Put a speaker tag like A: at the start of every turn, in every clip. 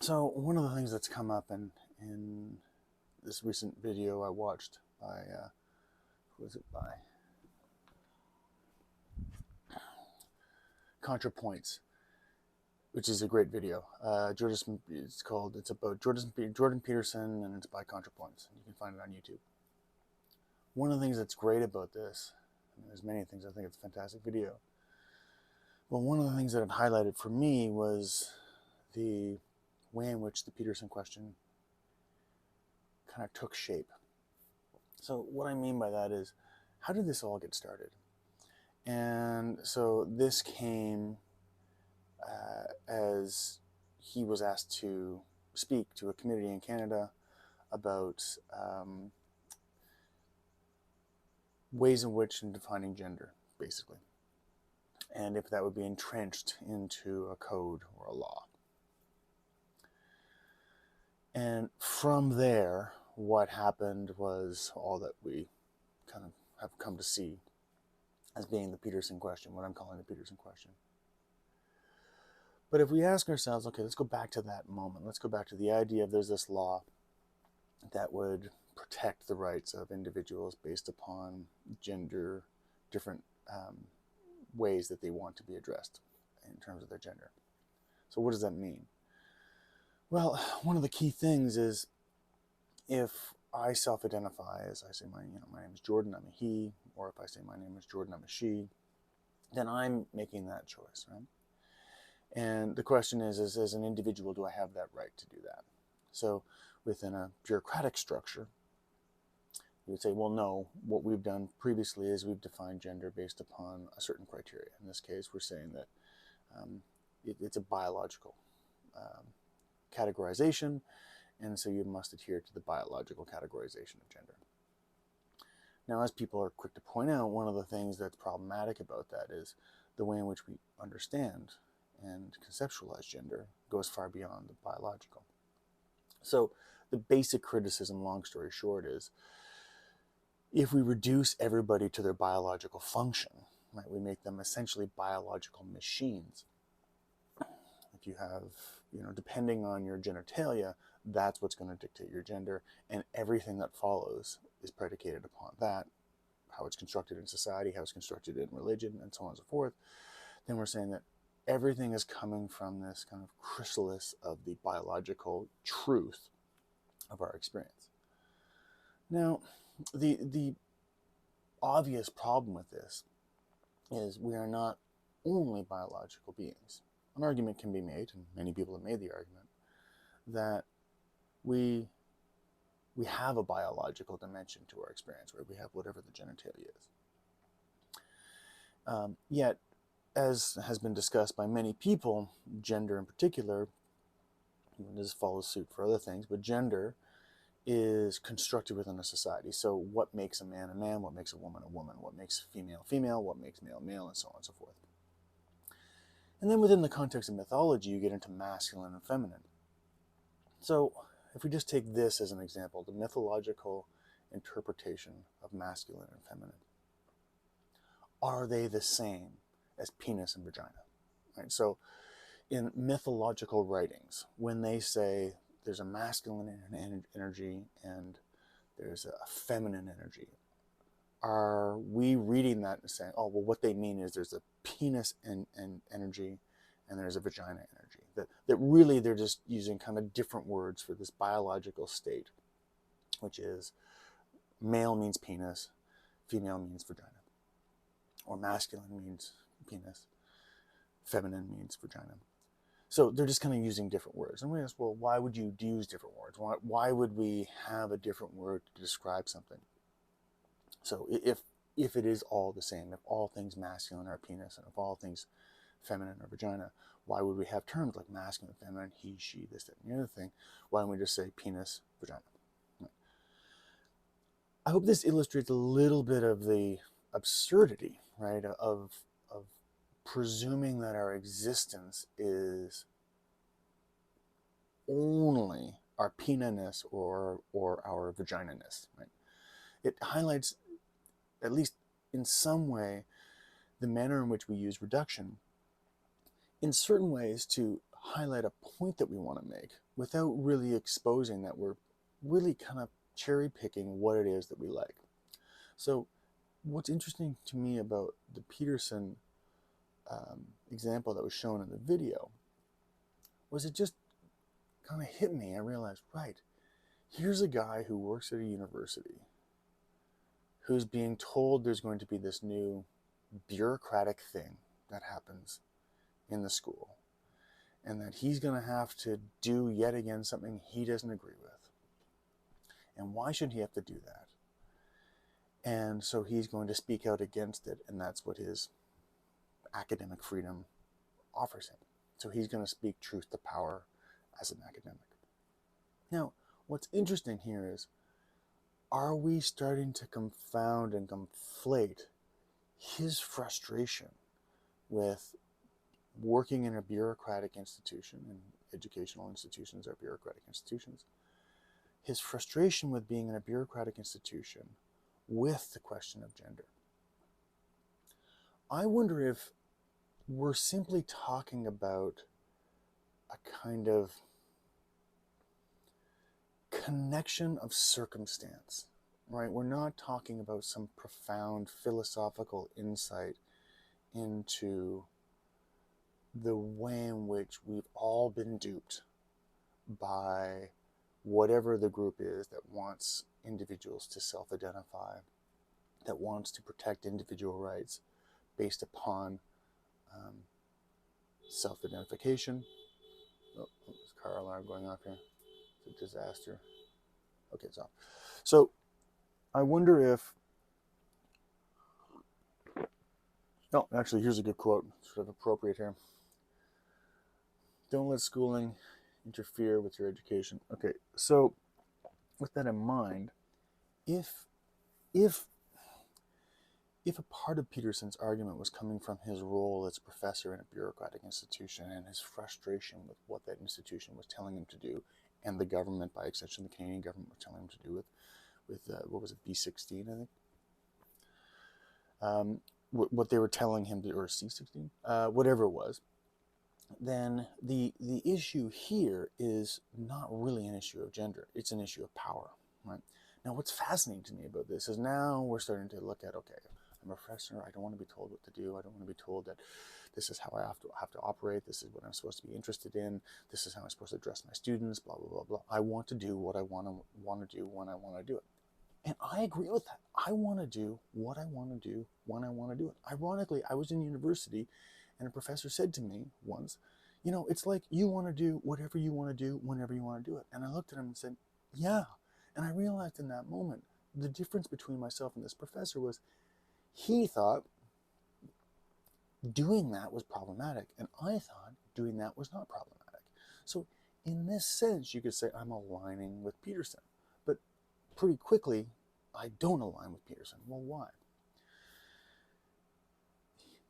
A: So one of the things that's come up in this recent video I watched by, who was it by? ContraPoints, which is a great video. It's about Jordan Peterson, and it's by ContraPoints. You can find it on YouTube. One of the things that's great about this, and there's many things, I think it's a fantastic video, but one of the things that it highlighted for me was the way in which the Peterson question kind of took shape. So what I mean by that is, how did this all get started? And so this came as he was asked to speak to a community in Canada about ways in which in defining gender, basically, and if that would be entrenched into a code or a law. And from there, what happened was all that we kind of have come to see as being the Peterson question, what I'm calling the Peterson question. But if we ask ourselves, okay, let's go back to that moment. Let's go back to the idea of there's this law that would protect the rights of individuals based upon gender, different ways that they want to be addressed in terms of their gender. So what does that mean? Well, one of the key things is, if I self-identify as, I say my name is Jordan, I'm a he, or if I say my name is Jordan, I'm a she, then I'm making that choice, right? And the question is as an individual, do I have that right to do that? So within a bureaucratic structure, you would say, well, no, what we've done previously is we've defined gender based upon a certain criteria. In this case, we're saying that it's a biological categorization, and so you must adhere to the biological categorization of gender. Now, as people are quick to point out, one of the things that's problematic about that is the way in which we understand and conceptualize gender goes far beyond the biological. So the basic criticism, long story short, is if we reduce everybody to their biological function, right, we make them essentially biological machines. If you have, depending on your genitalia, that's what's going to dictate your gender, and everything that follows is predicated upon that, how it's constructed in society, how it's constructed in religion, and so on and so forth. Then we're saying that everything is coming from this kind of chrysalis of the biological truth of our experience. Now, the obvious problem with this is we are not only biological beings. An argument can be made, and many people have made the argument, that we have a biological dimension to our experience, where we have whatever the genitalia is. Yet, as has been discussed by many people, gender in particular, and this follows suit for other things, but gender is constructed within a society. So what makes a man, what makes a woman, what makes female, what makes male, and so on and so forth. And then within the context of mythology, you get into masculine and feminine. So if we just take this as an example, the mythological interpretation of masculine and feminine, are they the same as penis and vagina? Right? So in mythological writings, when they say there's a masculine energy and there's a feminine energy, are we reading that and saying, oh, well, what they mean is there's a penis and energy and there's a vagina energy? That really they're just using kind of different words for this biological state, which is male means penis, female means vagina, or masculine means penis, feminine means vagina. So they're just kind of using different words. And we ask, well, why would you use different words? Why would we have a different word to describe something? So if it is all the same, if all things masculine are penis, and if all things feminine are vagina, why would we have terms like masculine, feminine, he, she, this, that, and the other thing? Why don't we just say penis, vagina? I hope this illustrates a little bit of the absurdity, right, of presuming that our existence is only our penis or our vagina-ness, right? It highlights, at least in some way, the manner in which we use reduction in certain ways to highlight a point that we want to make without really exposing that we're really kind of cherry picking what it is that we like. So what's interesting to me about the Peterson example that was shown in the video was it just kind of hit me. I realized, right, here's a guy who works at a university who's being told there's going to be this new bureaucratic thing that happens in the school, and that he's going to have to do yet again something he doesn't agree with. And why should he have to do that? And so he's going to speak out against it, and that's what his academic freedom offers him. So he's going to speak truth to power as an academic. Now, what's interesting here is, are we starting to confound and conflate his frustration with working in a bureaucratic institution, and educational institutions are bureaucratic institutions, his frustration with being in a bureaucratic institution with the question of gender? I wonder if we're simply talking about a kind of connection of circumstance, right? We're not talking about some profound philosophical insight into the way in which we've all been duped by whatever the group is that wants individuals to self-identify, that wants to protect individual rights based upon self-identification. Oh, there's a car alarm going off here. It's a disaster. Okay, it's off. So I wonder if, oh, actually, here's a good quote, sort of appropriate here. Don't let schooling interfere with your education. Okay, so with that in mind, if a part of Peterson's argument was coming from his role as a professor in a bureaucratic institution and his frustration with what that institution was telling him to do, and the government, by extension, the Canadian government, was telling him to do with what was it, B16, I think, what they were telling him to, or C16, whatever it was, then the issue here is not really an issue of gender. It's an issue of power, right? Now, what's fascinating to me about this is now we're starting to look at, okay, I'm a professor. I don't want to be told what to do. I don't want to be told that this is how I have to operate. This is what I'm supposed to be interested in. This is how I'm supposed to address my students, blah, blah, blah, blah. I want to do what I want to do when I want to do it. And I agree with that. I want to do what I want to do when I want to do it. Ironically, I was in university and a professor said to me once, you know, it's like you want to do whatever you want to do whenever you want to do it. And I looked at him and said, yeah. And I realized in that moment, the difference between myself and this professor was he thought doing that was problematic, and I thought doing that was not problematic. So in this sense, you could say I'm aligning with Peterson. But pretty quickly, I don't align with Peterson. Well, why?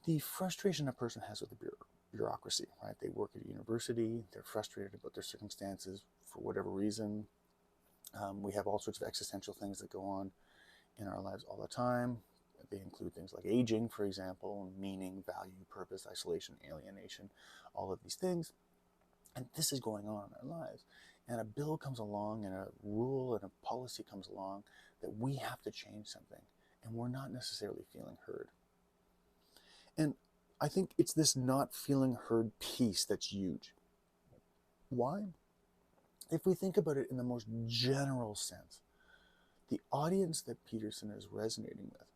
A: The frustration a person has with the bureaucracy, right? They work at a university, they're frustrated about their circumstances for whatever reason. We have all sorts of existential things that go on in our lives all the time. They include things like aging, for example, meaning, value, purpose, isolation, alienation, all of these things. And this is going on in our lives. And a bill comes along and a rule and a policy comes along that we have to change something. And we're not necessarily feeling heard. And I think it's this not feeling heard piece that's huge. Why? If we think about it in the most general sense, the audience that Peterson is resonating with,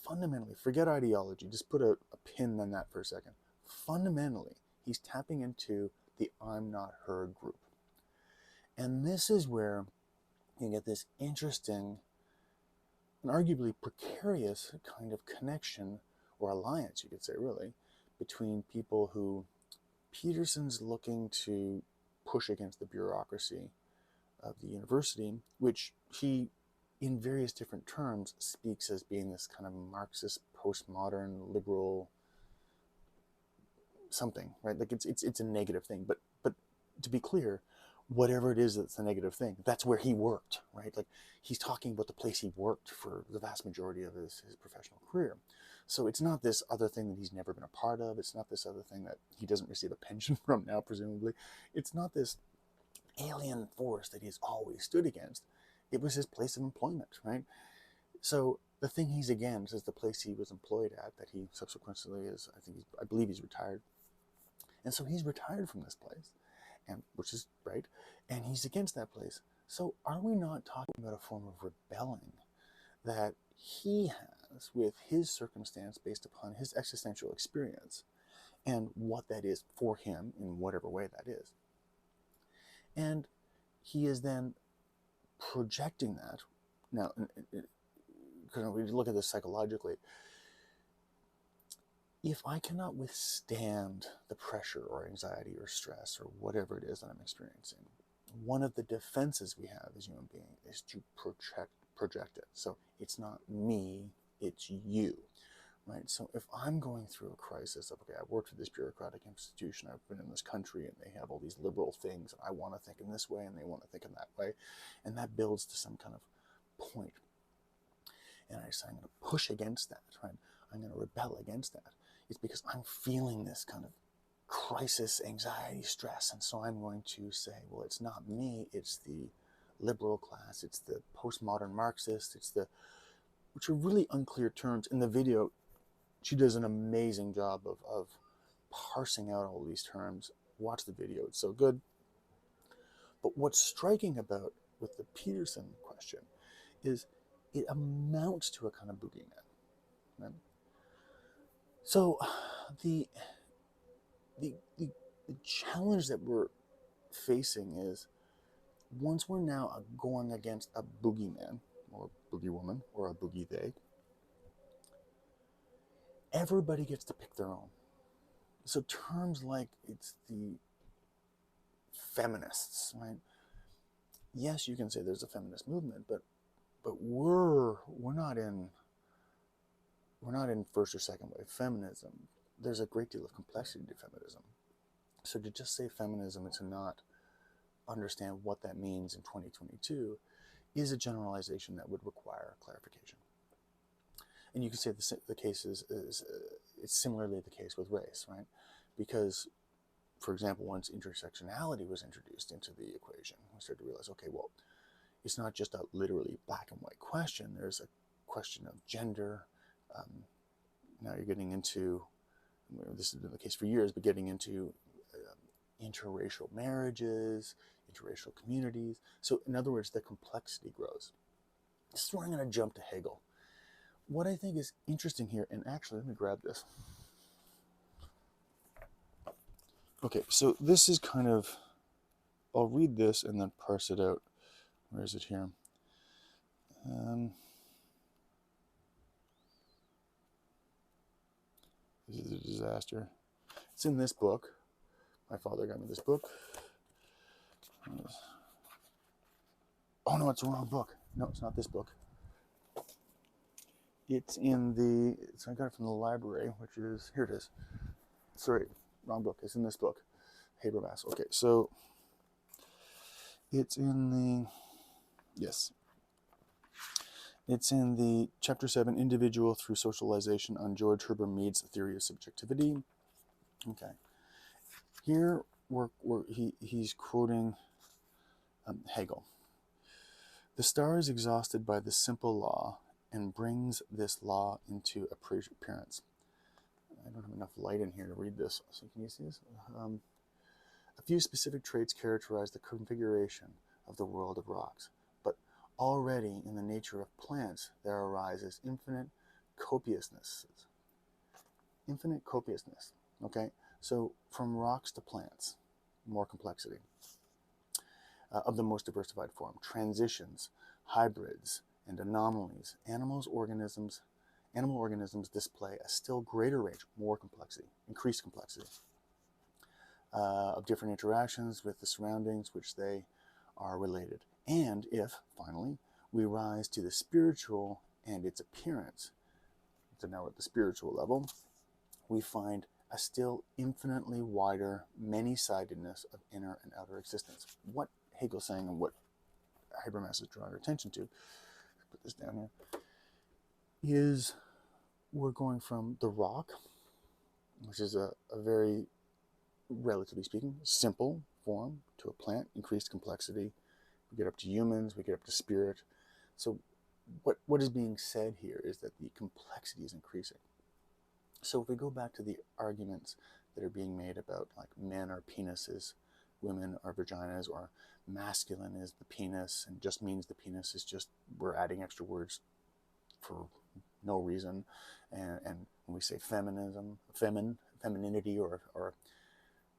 A: fundamentally, forget ideology, just put a pin on that for a second. Fundamentally, he's tapping into the I'm not heard group. And this is where you get this interesting and arguably precarious kind of connection, or alliance, you could say, really, between people who Peterson's looking to push against the bureaucracy of the university, which he, in various different terms, speaks as being this kind of Marxist, postmodern, liberal something, right? Like it's a negative thing, but to be clear, whatever it is that's a negative thing, that's where he worked, right? Like he's talking about the place he worked for the vast majority of his professional career. So it's not this other thing that he's never been a part of. It's not this other thing that he doesn't receive a pension from now, presumably. It's not this alien force that he's always stood against. It was his place of employment, right? So the thing he's against is the place he was employed at, that he subsequently is, I believe he's retired. And so he's retired from this place, and which is right, and he's against that place. So are we not talking about a form of rebelling that he has with his circumstance based upon his existential experience and what that is for him in whatever way that is? And he is then projecting that. Now, we look at this psychologically. If I cannot withstand the pressure or anxiety or stress or whatever it is that I'm experiencing, one of the defenses we have as human beings is to project it. So it's not me, it's you, right? So if I'm going through a crisis of, okay, I've worked for this bureaucratic institution, I've been in this country, and they have all these liberal things, and I want to think in this way, and they want to think in that way, and that builds to some kind of point. And I say, I'm going to push against that, right? I'm going to rebel against that. It's because I'm feeling this kind of crisis, anxiety, stress, and so I'm going to say, well, it's not me, it's the liberal class, it's the postmodern Marxist, which are really unclear terms. In the video, she does an amazing job of parsing out all these terms. Watch the video, it's so good. But what's striking about with the Peterson question is it amounts to a kind of boogeyman, right? So the challenge that we're facing is, once we're now going against a boogeyman or a boogie woman or a boogie they, everybody gets to pick their own. So terms like it's the feminists, right? Yes, you can say there's a feminist movement, but we're not in first or second wave feminism. There's a great deal of complexity to feminism. So to just say feminism and to not understand what that means in 2022 is a generalization that would require clarification. And you can say the case is it's similarly the case with race, right? Because, for example, once intersectionality was introduced into the equation, we started to realize, okay, well, it's not just a literally black and white question. There's a question of gender. Now you're getting into, this has been the case for years, but getting into interracial marriages, interracial communities. So in other words, the complexity grows. This is where I'm going to jump to Hegel. What I think is interesting here, and actually, let me grab this. Okay, so this is kind of, I'll read this and then parse it out. Where is it here? This is a disaster. It's in this book. My father got me this book. Oh no, it's the wrong book. No, it's not this book. It's in the, I got it from the library, which is, here it is. Sorry, wrong book. It's in this book, Habermas. Okay, so it's in the, yes. It's in the Chapter 7, Individual Through Socialization, on George Herbert Mead's Theory of Subjectivity. Okay. Here, he's quoting Hegel. The star is exhausted by the simple law and brings this law into appearance. I don't have enough light in here to read this, so can you see this? A few specific traits characterize the configuration of the world of rocks, but already in the nature of plants there arises infinite copiousness. Infinite copiousness, okay? So from rocks to plants, more complexity. Of the most diversified form, transitions, hybrids, and anomalies, animal organisms display a still greater range, more complexity, increased complexity, of different interactions with the surroundings which they are related. And if, finally, we rise to the spiritual and its appearance, so now at the spiritual level, we find a still infinitely wider many-sidedness of inner and outer existence. What Hegel's saying and what Habermas is drawing our attention to, put this down here, is we're going from the rock, which is a very, relatively speaking, simple form, to a plant, increased complexity. We get up to humans, we get up to spirit. So what is being said here is that the complexity is increasing. So if we go back to the arguments that are being made about like men are penises, women are vaginas, or masculine is the penis and just means the penis is just, we're adding extra words for no reason. And when we say feminism, femininity or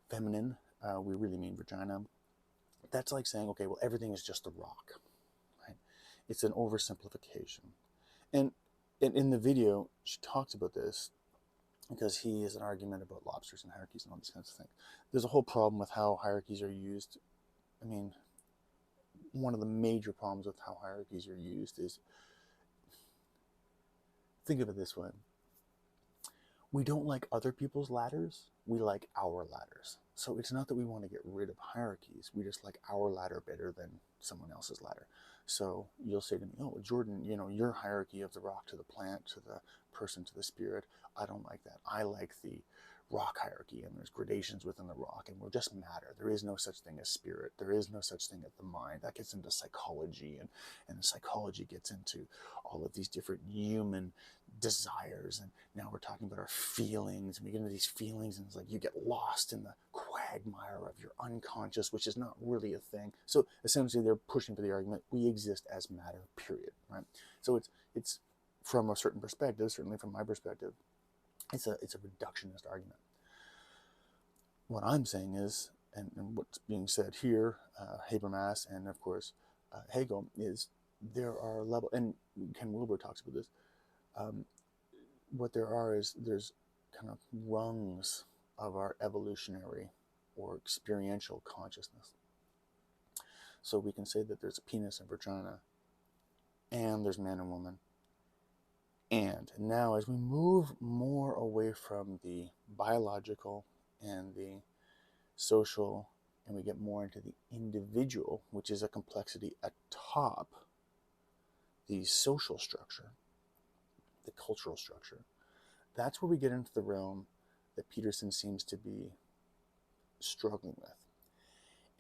A: feminine, we really mean vagina. That's like saying, okay, well, everything is just a rock, right? It's an oversimplification. And in the video, she talks about this because he has an argument about lobsters and hierarchies and all these kinds of things. There's a whole problem with how hierarchies are used. I mean, one of the major problems with how hierarchies are used is, think of it this way. We don't like other people's ladders, we like our ladders. So it's not that we want to get rid of hierarchies, we just like our ladder better than someone else's ladder. So you'll say to me, oh, Jordan, you know, your hierarchy of the rock to the plant to the person to the spirit, I don't like that. I like the rock hierarchy, and there's gradations within the rock, and we're just matter. There is no such thing as spirit. There is no such thing as the mind. That gets into psychology, and psychology gets into all of these different human desires, and now we're talking about our feelings, and we get into these feelings, and it's like you get lost in the quagmire of your unconscious, which is not really a thing. So essentially they're pushing for the argument, we exist as matter, period, right? So it's from a certain perspective, certainly from my perspective, it's a reductionist argument. What I'm saying is, and what's being said here, Habermas and of course Hegel, is there are levels, and Ken Wilber talks about this, what there are is there's kind of rungs of our evolutionary or experiential consciousness. So we can say that there's a penis and vagina, and there's man and woman. And now as we move more away from the biological and the social, and we get more into the individual, which is a complexity atop the social structure, the cultural structure, that's where we get into the realm that Peterson seems to be struggling with.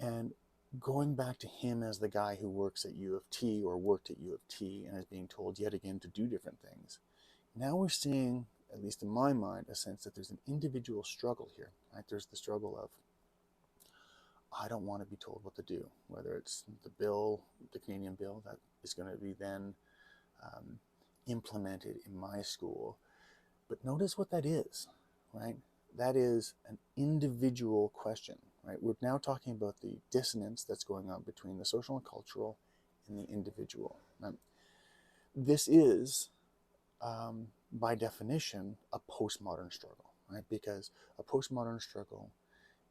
A: And going back to him as the guy who works at U of T or worked at U of T and is being told yet again to do different things, now we're seeing, at least in my mind, a sense that there's an individual struggle here, right? There's the struggle of, I don't want to be told what to do, whether it's the bill, the Canadian bill that is going to be then implemented in my school. But notice what that is, right? That is an individual question, right? We're now talking about the dissonance that's going on between the social and cultural and the individual. Right? This is, by definition, a postmodern struggle, right? Because a postmodern struggle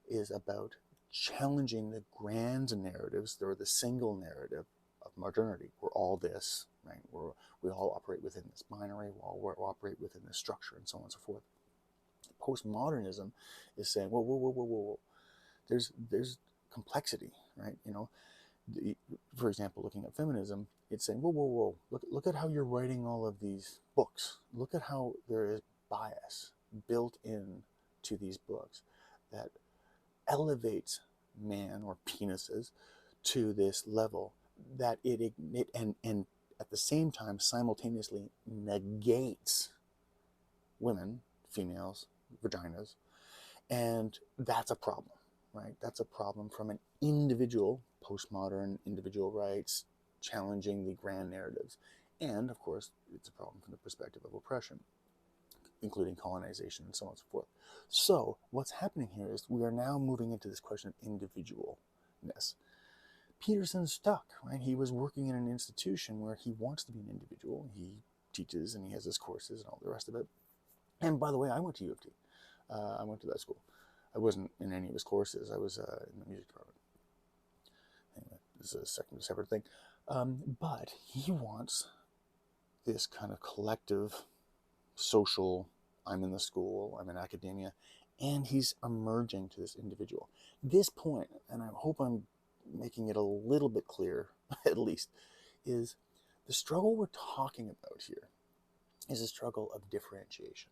A: is about challenging the grand narratives, or the single narrative of modernity. We're all this, right? We all operate within this binary, we all operate within this structure, and so on and so forth. Postmodernism is saying, whoa. There's complexity, right? You know, for example, looking at feminism, it's saying, whoa. Look at how you're writing all of these books. Look at how there is bias built in to these books that elevates man or penises to this level that it and at the same time simultaneously negates women, females, vaginas, and that's a problem, right? That's a problem from an individual, postmodern individual rights, challenging the grand narratives. And of course, it's a problem from the perspective of oppression, including colonization and so on and so forth. So what's happening here is we are now moving into this question of individualness. Peterson's stuck, right? He was working in an institution where he wants to be an individual. He teaches and he has his courses and all the rest of it. And by the way, I went to U of T. I went to that school. I wasn't in any of his courses. I was in the music department. Anyway, this is a separate thing. But he wants this kind of collective social, I'm in the school, I'm in academia, and he's emerging to this individual. This point, and I hope I'm making it a little bit clear, at least, is the struggle we're talking about here is a struggle of differentiation.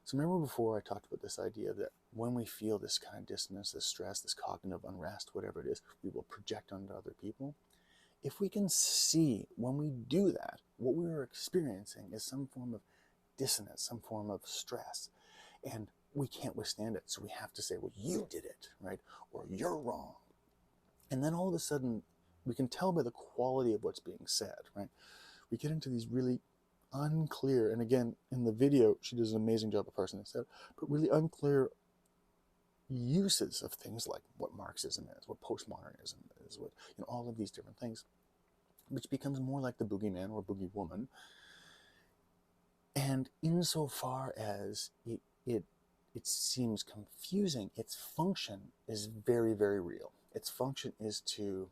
A: So remember before I talked about this idea that when we feel this kind of dissonance, this stress, this cognitive unrest, whatever it is, we will project onto other people. If we can see when we do that, what we are experiencing is some form of dissonance, some form of stress, and we can't withstand it. So we have to say, well, you did it, right? Or you're wrong. And then all of a sudden, we can tell by the quality of what's being said, right? We get into these really unclear, and again, in the video, she does an amazing job of parsing this out, but really unclear uses of things like what Marxism is, what postmodernism is, what, all of these different things, which becomes more like the boogeyman or boogie woman. And insofar as it seems confusing, its function is very, very real. Its function is to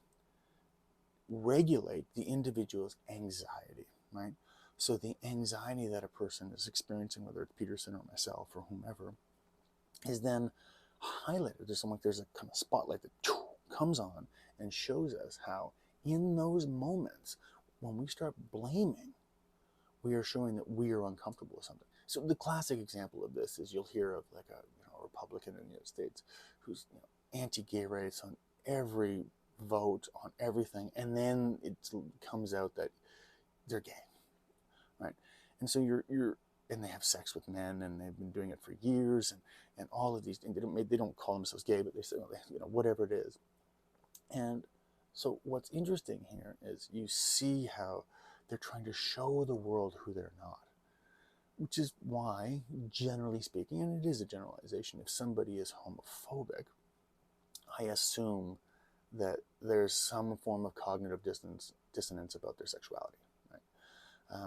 A: regulate the individual's anxiety, right? So the anxiety that a person is experiencing, whether it's Peterson or myself or whomever, is then highlighted. There's a kind of spotlight that comes on and shows us how in those moments when we start blaming, we are showing that we are uncomfortable with something. So the classic example of this is you'll hear of like a Republican in the United States who's anti-gay rights on every vote, on everything, and then it comes out that they're gay, right? And so and they have sex with men, and they've been doing it for years, and all of these things. They don't call themselves gay, but they say, whatever it is. And so what's interesting here is you see how they're trying to show the world who they're not, which is why, generally speaking, and it is a generalization, if somebody is homophobic, I assume that there's some form of cognitive dissonance about their sexuality, right?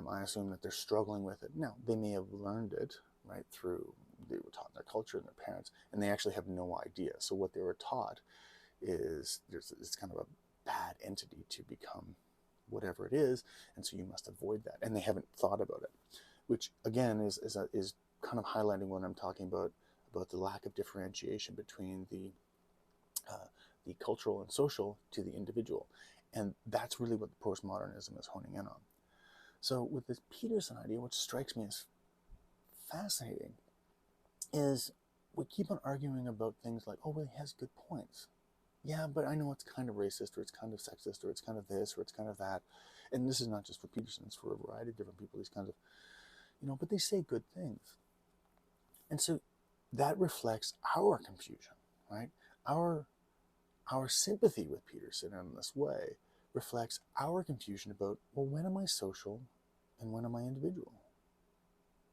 A: I assume that they're struggling with it. Now, they may have learned it, right, they were taught in their culture and their parents, and they actually have no idea. So what they were taught is it's kind of a bad entity to become whatever it is, and so you must avoid that. And they haven't thought about it, which again is kind of highlighting what I'm talking about the lack of differentiation between the cultural and social to the individual. And that's really what the postmodernism is honing in on. So with this Peterson idea, what strikes me as fascinating is we keep on arguing about things like, oh, well, he has good points. Yeah, but I know it's kind of racist, or it's kind of sexist, or it's kind of this, or it's kind of that. And this is not just for Peterson, it's for a variety of different people, these kinds of, but they say good things. And so that reflects our confusion, right? Our sympathy with Peterson in this way reflects our confusion about, well, when am I social and when am I individual?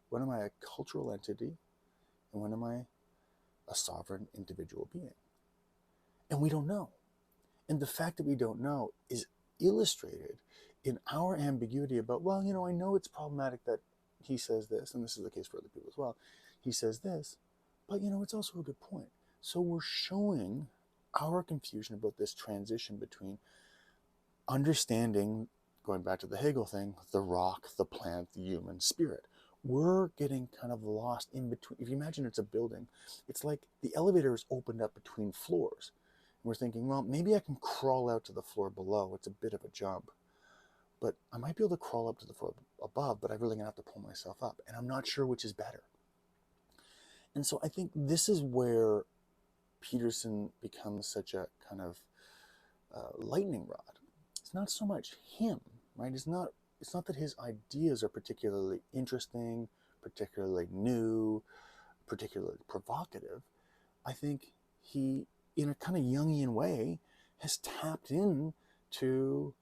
A: When am I a cultural entity and when am I a sovereign individual being? And we don't know. And the fact that we don't know is illustrated in our ambiguity about, well, I know it's problematic that he says this, and this is the case for other people as well. He says this, but it's also a good point. So we're showing our confusion about this transition between understanding, going back to the Hegel thing, the rock, the plant, the human spirit. We're getting kind of lost in between. If you imagine it's a building, it's like the elevator is opened up between floors. And we're thinking, well, maybe I can crawl out to the floor below. It's a bit of a jump. But I might be able to crawl up to the floor above, but I'm really going to have to pull myself up. And I'm not sure which is better. And so I think this is where Peterson becomes such a kind of lightning rod. It's not so much him, right? It's not that his ideas are particularly interesting, particularly new, particularly provocative. I think he, in a kind of Jungian way, has tapped in to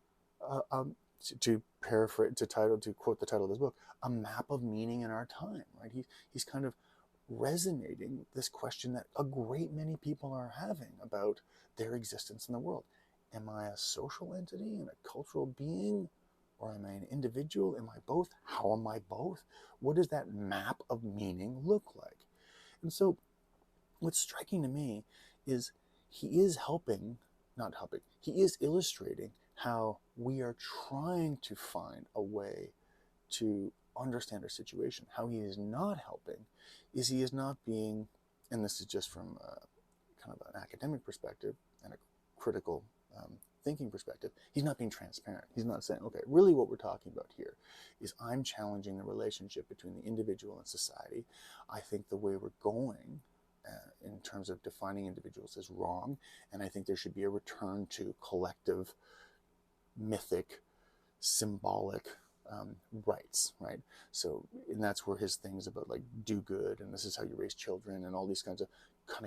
A: paraphrase, to quote the title of his book, a map of meaning in our time, right? He's kind of resonating this question that a great many people are having about their existence in the world. Am I a social entity and a cultural being, or am I an individual? Am I both? How am I both? What does that map of meaning look like? And so what's striking to me is he is illustrating how we are trying to find a way to understand our situation. How he is not helping is he is not being, and this is just from kind of an academic perspective and a critical thinking perspective, he's not being transparent. He's not saying, okay, really what we're talking about here is I'm challenging the relationship between the individual and society. I think the way we're going in terms of defining individuals is wrong, and I think there should be a return to collective, mythic, symbolic rights, right? So, and that's where his things about like do good and this is how you raise children and all these kinds of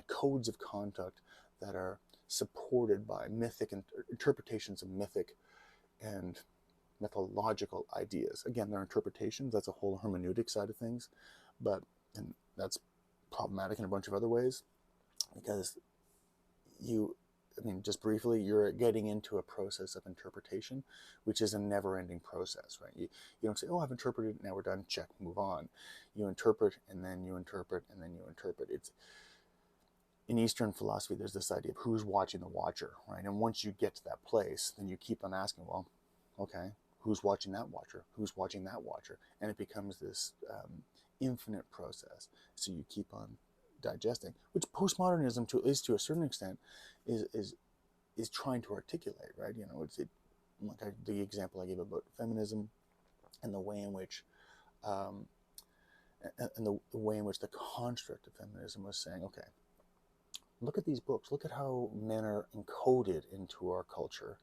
A: codes of conduct that are supported by mythic and interpretations of mythic and mythological ideas. Again, they're interpretations. That's a whole hermeneutic side of things, but and that's problematic in a bunch of other ways because just briefly, you're getting into a process of interpretation, which is a never-ending process, right? You don't say, oh, I've interpreted, now we're done, check, move on. You interpret, and then you interpret, and then you interpret. It's in Eastern philosophy, there's this idea of who's watching the watcher, right? And once you get to that place, then you keep on asking, well, okay, who's watching that watcher? Who's watching that watcher? And it becomes this infinite process. So you keep on digesting, which postmodernism, at least to a certain extent, is trying to articulate, right? Like the example I gave about feminism and the way in which the way in which the construct of feminism was saying, okay, look at these books, look at how men are encoded into our culture.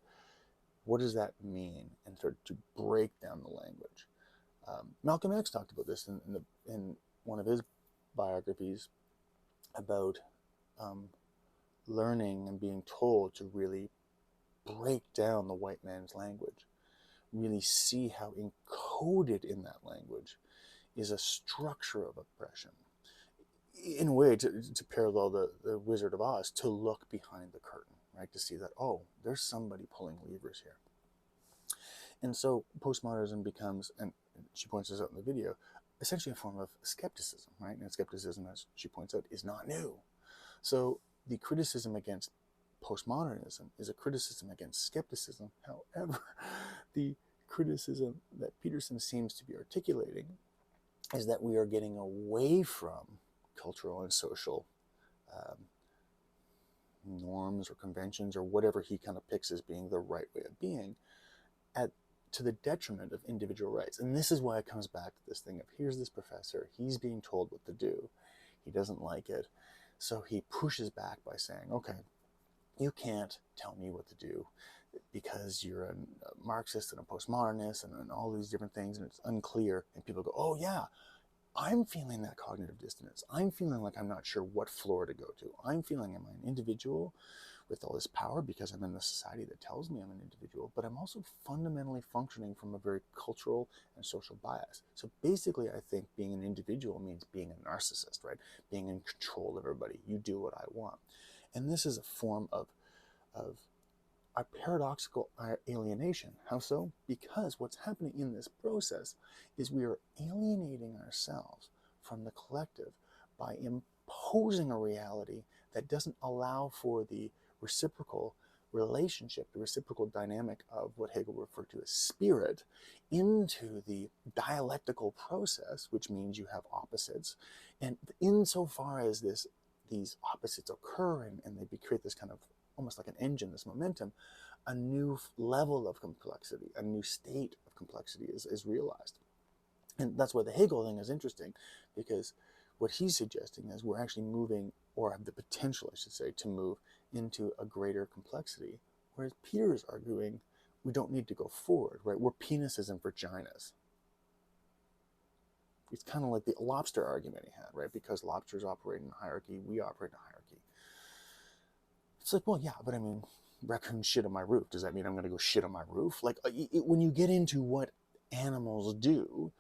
A: What does that mean? And start to break down the language. Malcolm X talked about this in one of his biographies about learning and being told to really break down the white man's language, really see how encoded in that language is a structure of oppression. In a way, to parallel the Wizard of Oz, to look behind the curtain, right? To see that, oh, there's somebody pulling levers here. And so postmodernism becomes, and she points this out in the video, essentially a form of skepticism, right? And skepticism, as she points out, is not new. So the criticism against postmodernism is a criticism against skepticism. However, the criticism that Peterson seems to be articulating is that we are getting away from cultural and social norms or conventions or whatever he kind of picks as being the right way of being to the detriment of individual rights. And this is why it comes back to this thing of here's this professor, he's being told what to do. He doesn't like it. So he pushes back by saying, okay, you can't tell me what to do because you're a Marxist and a postmodernist and all these different things and it's unclear. And people go, oh yeah, I'm feeling that cognitive dissonance. I'm feeling like I'm not sure what floor to go to. I'm feeling am I an individual with all this power because I'm in the society that tells me I'm an individual, but I'm also fundamentally functioning from a very cultural and social bias. So basically, I think being an individual means being a narcissist, right? Being in control of everybody. You do what I want. And this is a form of a paradoxical alienation. How so? Because what's happening in this process is we are alienating ourselves from the collective by imposing a reality that doesn't allow for the reciprocal relationship, the reciprocal dynamic of what Hegel referred to as spirit, into the dialectical process, which means you have opposites. And insofar as these opposites occur and they create this kind of almost like an engine, this momentum, a new level of complexity, a new state of complexity is realized. And that's why the Hegel thing is interesting, because what he's suggesting is we're actually moving, or have the potential, I should say, to move into a greater complexity, whereas Peter is arguing we don't need to go forward, right? We're penises and vaginas. It's kind of like the lobster argument he had, right? Because lobsters operate in a hierarchy, we operate in a hierarchy. It's like, well, yeah, but I mean, raccoons shit on my roof. Does that mean I'm going to go shit on my roof? Like, when you get into what animals do,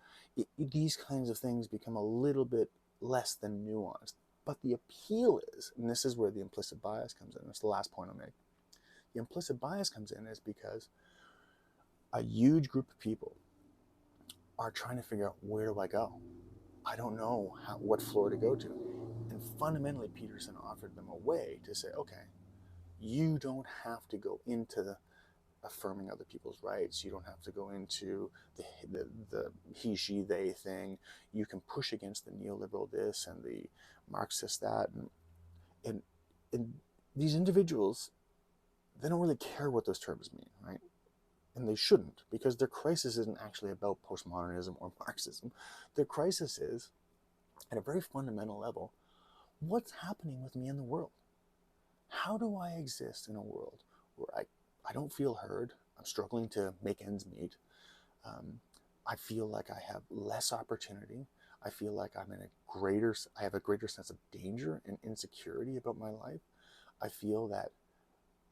A: these kinds of things become a little bit less than nuanced. But the appeal is, and this is where the implicit bias comes in. That's the last point I'll make. The implicit bias comes in is because a huge group of people are trying to figure out, where do I go? I don't know what floor to go to. And fundamentally, Peterson offered them a way to say, okay, you don't have to go into the affirming other people's rights. You don't have to go into the he, she, they thing. You can push against the neoliberal this and the Marxist that. And these individuals, they don't really care what those terms mean, right? And they shouldn't, because their crisis isn't actually about postmodernism or Marxism. Their crisis is, at a very fundamental level, what's happening with me in the world? How do I exist in a world where I don't feel heard? I'm struggling to make ends meet. I feel like I have less opportunity. I feel like I have a greater sense of danger and insecurity about my life. I feel that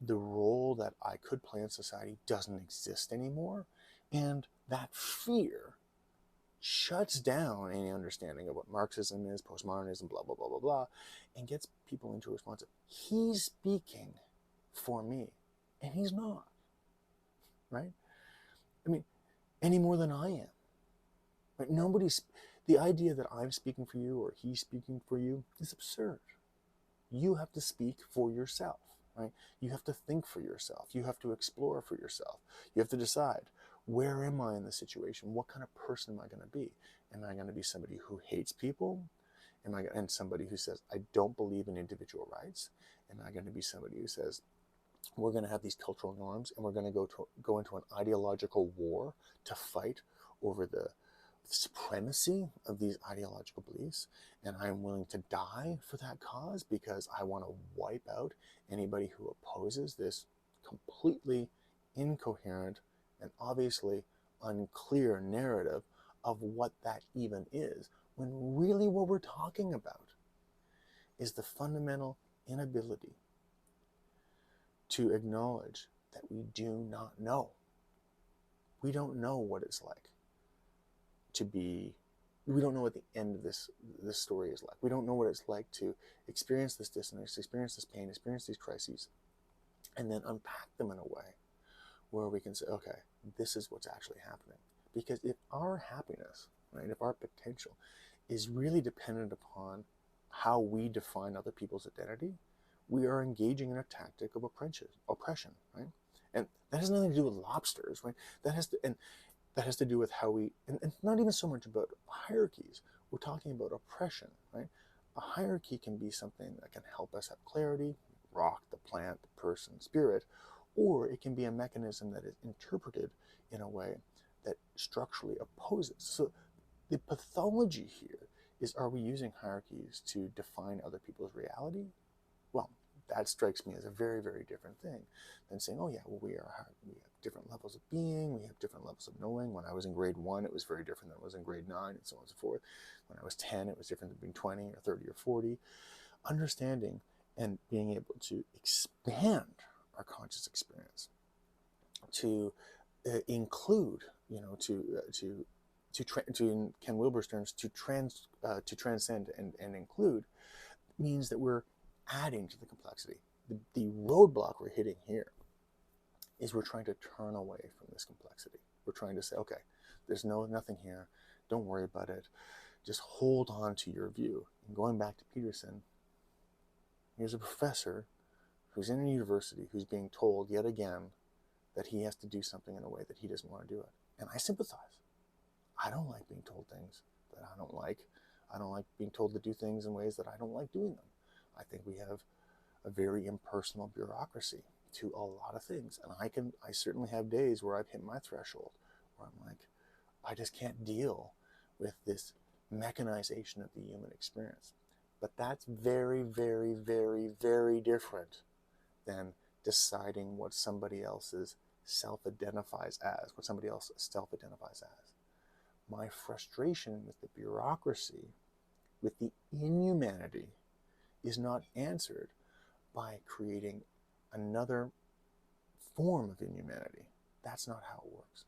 A: the role that I could play in society doesn't exist anymore. And that fear shuts down any understanding of what Marxism is, postmodernism, blah, blah, blah, blah, blah, and gets people into a response of, he's speaking for me, and he's not, right? I mean, any more than I am. Right? The idea that I'm speaking for you or he's speaking for you is absurd. You have to speak for yourself, right? You have to think for yourself. You have to explore for yourself. You have to decide, where am I in the situation? What kind of person am I going to be? Am I going to be somebody who hates people? And somebody who says, I don't believe in individual rights? Am I going to be somebody who says, we're going to have these cultural norms and we're going to go into an ideological war to fight over the supremacy of these ideological beliefs, and I'm willing to die for that cause because I want to wipe out anybody who opposes this completely incoherent and obviously unclear narrative of what that even is, when really what we're talking about is the fundamental inability to acknowledge that we do not know. We don't know what it's like to be, we don't know what the end of this story is like. We don't know what it's like to experience this dissonance, experience this pain, experience these crises, and then unpack them in a way where we can say, okay, this is what's actually happening. Because if our happiness, right, if our potential is really dependent upon how we define other people's identity, we are engaging in a tactic of oppression, right? And that has nothing to do with lobsters, right? That has to do with how we, and not even so much about hierarchies. We're talking about oppression, right? A hierarchy can be something that can help us have clarity, rock, the plant, the person, spirit, or it can be a mechanism that is interpreted in a way that structurally opposes. So the pathology here is, are we using hierarchies to define other people's reality? Well, that strikes me as a very, very different thing than saying, oh yeah, well, we have different levels of being, we have different levels of knowing. When I was in grade 1, it was very different than it was in grade 9, and so on and so forth. When I was 10, it was different than being 20 or 30 or 40. Understanding and being able to expand our conscious experience to include, in Ken Wilber's terms, to transcend and include, means that we're adding to the complexity. The roadblock we're hitting here is we're trying to turn away from this complexity. We're trying to say, okay, there's nothing here. Don't worry about it. Just hold on to your view. And going back to Peterson, here's a professor who's in a university who's being told yet again that he has to do something in a way that he doesn't want to do it. And I sympathize. I don't like being told things that I don't like. I don't like being told to do things in ways that I don't like doing them. I think we have a very impersonal bureaucracy to a lot of things. And I certainly have days where I've hit my threshold, where I'm like, I just can't deal with this mechanization of the human experience. But that's very, very, very, very different than deciding what somebody else's self-identifies as, what somebody else self-identifies as. My frustration with the bureaucracy, with the inhumanity, is not answered by creating another form of inhumanity. That's not how it works.